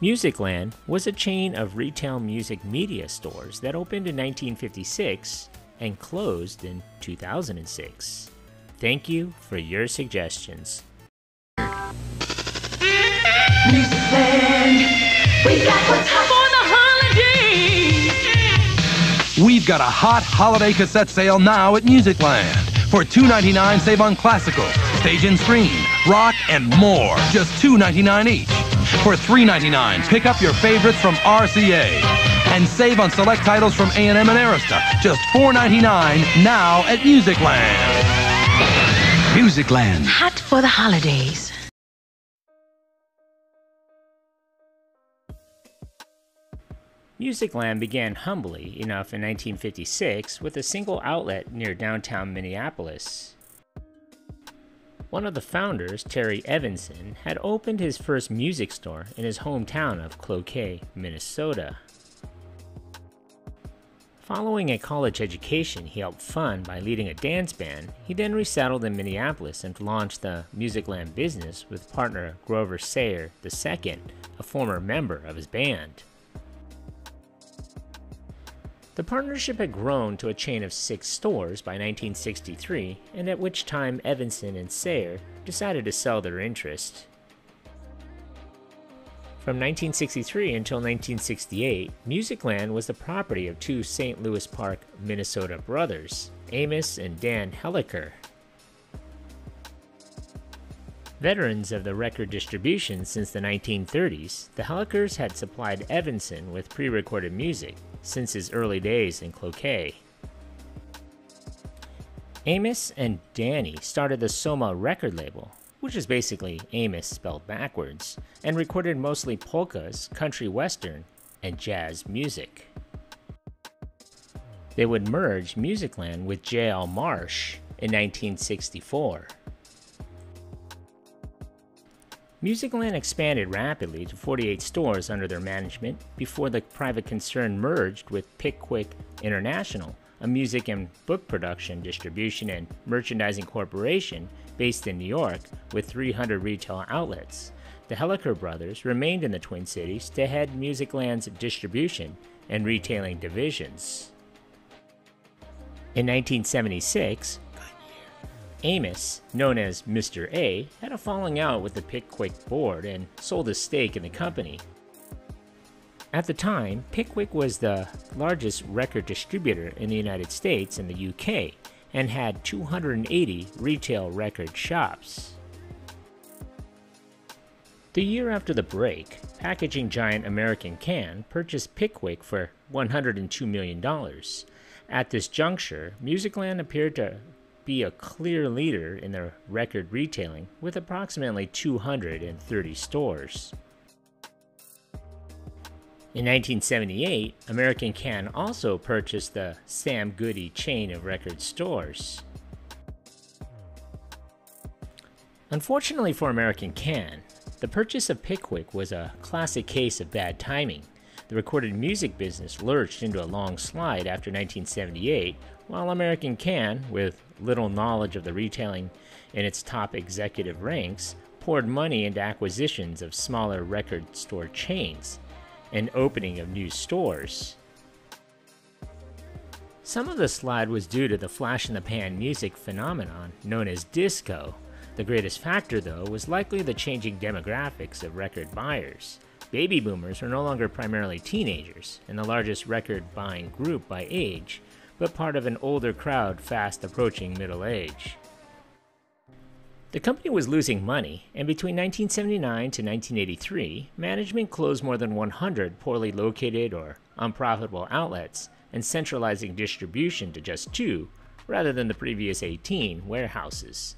Musicland was a chain of retail music media stores that opened in 1956 and closed in 2006. Thank you for your suggestions. Musicland, we got what's hot for the holidays. We've got a hot holiday cassette sale now at Musicland. For $2.99, save on classical, stage and screen, rock, and more. Just $2.99 each. For $3.99, pick up your favorites from RCA. And save on select titles from A&M and Arista. Just $4.99 now at Musicland. Musicland. Hot for the holidays. Musicland began humbly enough in 1956 with a single outlet near downtown Minneapolis. One of the founders, Terry Evanson, had opened his first music store in his hometown of Cloquet, Minnesota. Following a college education he helped fund by leading a dance band, he then resettled in Minneapolis and launched the Musicland business with partner Grover Sayer II, a former member of his band. The partnership had grown to a chain of 6 stores by 1963, and at which time Evanson and Sayer decided to sell their interest. From 1963 until 1968, Musicland was the property of 2 St. Louis Park, Minnesota brothers, Amos and Dan Helliker. Veterans of the record distribution since the 1930s, the Hellikers had supplied Evanson with pre-recorded music since his early days in Cloquet. Amos and Danny started the Soma record label, which is basically Amos spelled backwards, and recorded mostly polkas, country western, and jazz music. They would merge Musicland with J.L. Marsh in 1964. Musicland expanded rapidly to 48 stores under their management before the private concern merged with Pickwick International, a music and book production, distribution, and merchandising corporation based in New York with 300 retail outlets. The Helliker brothers remained in the Twin Cities to head Musicland's distribution and retailing divisions. In 1976, Amos, known as Mr. A, had a falling out with the Pickwick board and sold his stake in the company. At the time, Pickwick was the largest record distributor in the United States and the UK, and had 280 retail record shops. The year after the break, packaging giant American Can purchased Pickwick for $102 million. At this juncture, Musicland appeared to be a clear leader in their record retailing with approximately 230 stores. In 1978, American Can also purchased the Sam Goody chain of record stores. Unfortunately for American Can, the purchase of Pickwick was a classic case of bad timing. The recorded music business lurched into a long slide after 1978, while American Can, with little knowledge of the retailing in its top executive ranks, poured money into acquisitions of smaller record store chains and opening of new stores. Some of the slide was due to the flash-in-the-pan music phenomenon known as disco. The greatest factor, though, was likely the changing demographics of record buyers. Baby boomers were no longer primarily teenagers and the largest record-buying group by age, but part of an older crowd fast approaching middle age. The company was losing money, and between 1979 to 1983, management closed more than 100 poorly located or unprofitable outlets and centralizing distribution to just 2, rather than the previous 18 warehouses.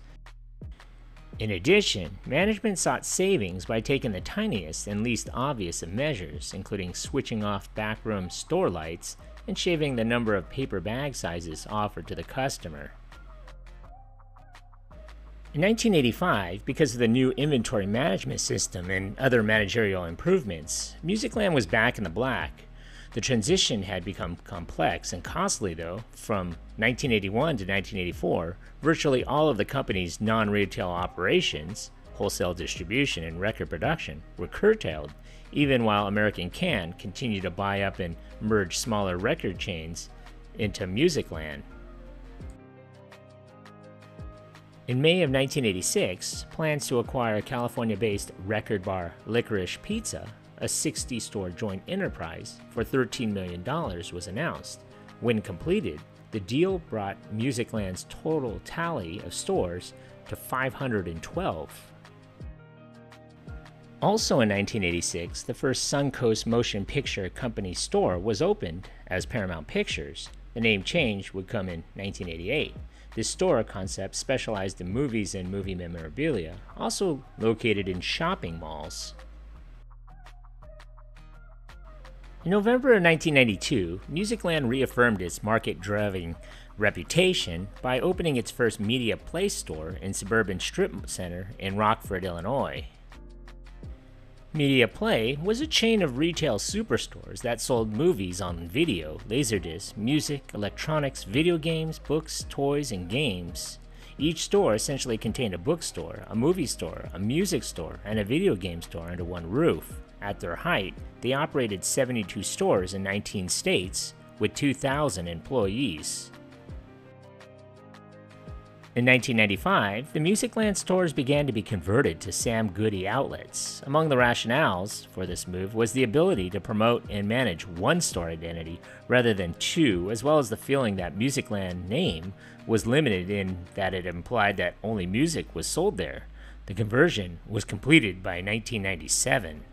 In addition, management sought savings by taking the tiniest and least obvious of measures, including switching off backroom store lights and shaving the number of paper bag sizes offered to the customer. In 1985, because of the new inventory management system and other managerial improvements, Musicland was back in the black. The transition had become complex and costly, though. From 1981 to 1984, virtually all of the company's non-retail operations, Wholesale distribution and record production were curtailed, even while American Can continued to buy up and merge smaller record chains into Musicland. In May of 1986, plans to acquire California-based record bar Licorice Pizza, a 60-store joint enterprise, for $13 million was announced. When completed, the deal brought Musicland's total tally of stores to 512. Also in 1986, the first Suncoast Motion Picture Company store was opened as Paramount Pictures. The name change would come in 1988. This store concept specialized in movies and movie memorabilia, also located in shopping malls. In November of 1992, Musicland reaffirmed its market-driving reputation by opening its first Media Play store in suburban strip center in Rockford, Illinois. Media Play was a chain of retail superstores that sold movies on video, laserdisc, music, electronics, video games, books, toys, and games. Each store essentially contained a bookstore, a movie store, a music store, and a video game store under one roof. At their height, they operated 72 stores in 19 states with 2,000 employees. In 1995, the Musicland stores began to be converted to Sam Goody outlets. Among the rationales for this move was the ability to promote and manage one store identity rather than two, as well as the feeling that Musicland name was limited in that it implied that only music was sold there. The conversion was completed by 1997.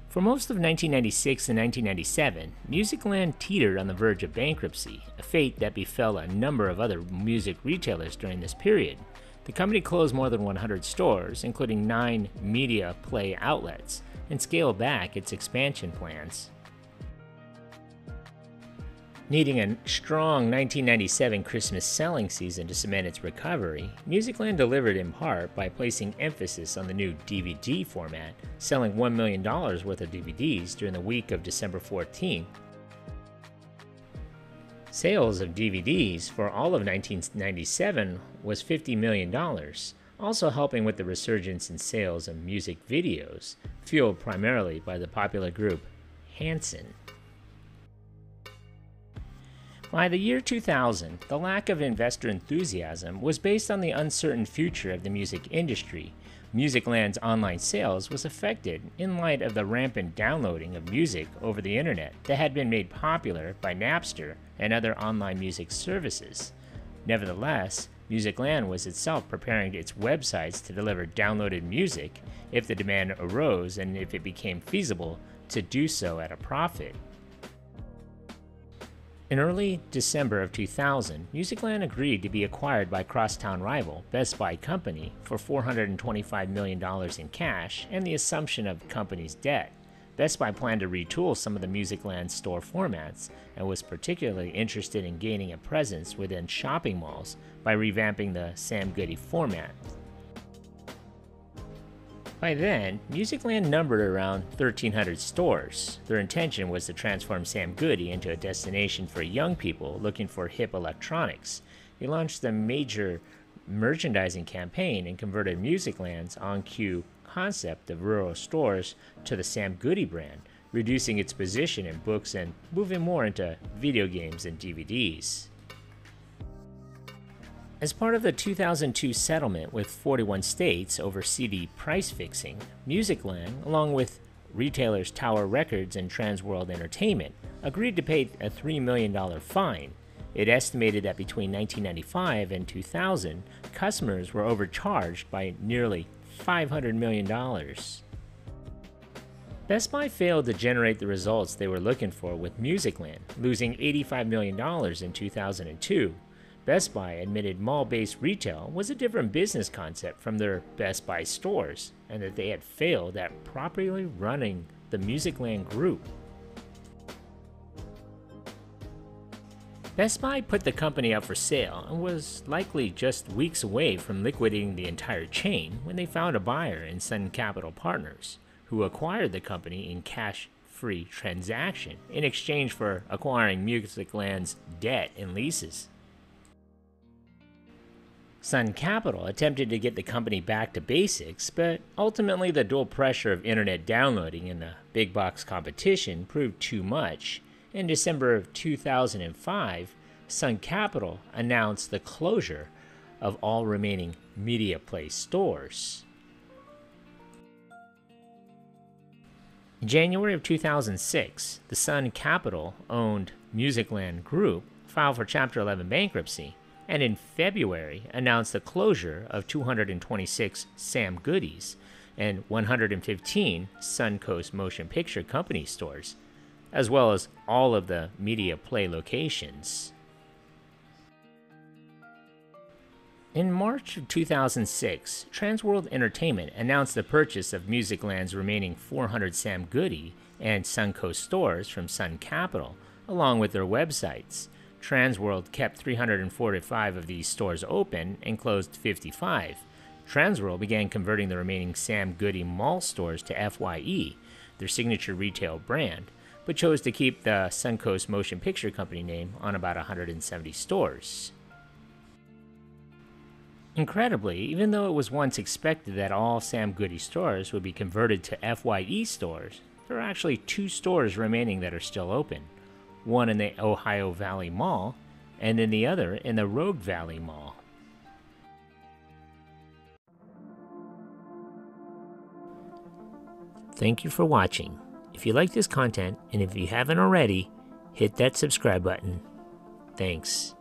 For most of 1996 and 1997, Musicland teetered on the verge of bankruptcy, a fate that befell a number of other music retailers during this period. The company closed more than 100 stores, including 9 Media Play outlets, and scaled back its expansion plans. Needing a strong 1997 Christmas selling season to cement its recovery, Musicland delivered in part by placing emphasis on the new DVD format, selling $1 million worth of DVDs during the week of December 14th. Sales of DVDs for all of 1997 was $50 million, also helping with the resurgence in sales of music videos, fueled primarily by the popular group Hanson. By the year 2000, the lack of investor enthusiasm was based on the uncertain future of the music industry. Musicland's online sales was affected in light of the rampant downloading of music over the internet that had been made popular by Napster and other online music services. Nevertheless, Musicland was itself preparing its websites to deliver downloaded music if the demand arose and if it became feasible to do so at a profit. In early December of 2000, Musicland agreed to be acquired by crosstown rival Best Buy Company for $425 million in cash and the assumption of the company's debt. Best Buy planned to retool some of the Musicland store formats and was particularly interested in gaining a presence within shopping malls by revamping the Sam Goody format. By then, Musicland numbered around 1,300 stores. Their intention was to transform Sam Goody into a destination for young people looking for hip electronics. They launched a major merchandising campaign and converted Musicland's on-cue concept of rural stores to the Sam Goody brand, reducing its position in books and moving more into video games and DVDs. As part of the 2002 settlement with 41 states over CD price fixing, Musicland, along with retailers Tower Records and Transworld Entertainment, agreed to pay a $3 million fine. It estimated that between 1995 and 2000, customers were overcharged by nearly $500 million. Best Buy failed to generate the results they were looking for with Musicland, losing $85 million in 2002. Best Buy admitted mall-based retail was a different business concept from their Best Buy stores, and that they had failed at properly running the Musicland group. Best Buy put the company up for sale and was likely just weeks away from liquidating the entire chain when they found a buyer in Sun Capital Partners, who acquired the company in cash-free transaction in exchange for acquiring Musicland's debt and leases. Sun Capital attempted to get the company back to basics, but ultimately the dual pressure of internet downloading and the big box competition proved too much. In December of 2005, Sun Capital announced the closure of all remaining Media Play stores. In January of 2006, the Sun Capital-owned Musicland Group filed for Chapter 11 bankruptcy, and in February announced the closure of 226 Sam Goody's and 115 Suncoast Motion Picture Company stores, as well as all of the Media Play locations. In March of 2006, Transworld Entertainment announced the purchase of Musicland's remaining 400 Sam Goody and Suncoast stores from Sun Capital, along with their websites. Transworld kept 345 of these stores open and closed 55. Transworld began converting the remaining Sam Goody mall stores to FYE, their signature retail brand, but chose to keep the Suncoast Motion Picture Company name on about 170 stores. Incredibly, even though it was once expected that all Sam Goody stores would be converted to FYE stores, there are actually 2 stores remaining that are still open. One in the Ohio Valley Mall, and then the other in the Rogue Valley Mall. Thank you for watching. If you like this content, and if you haven't already, hit that subscribe button. Thanks.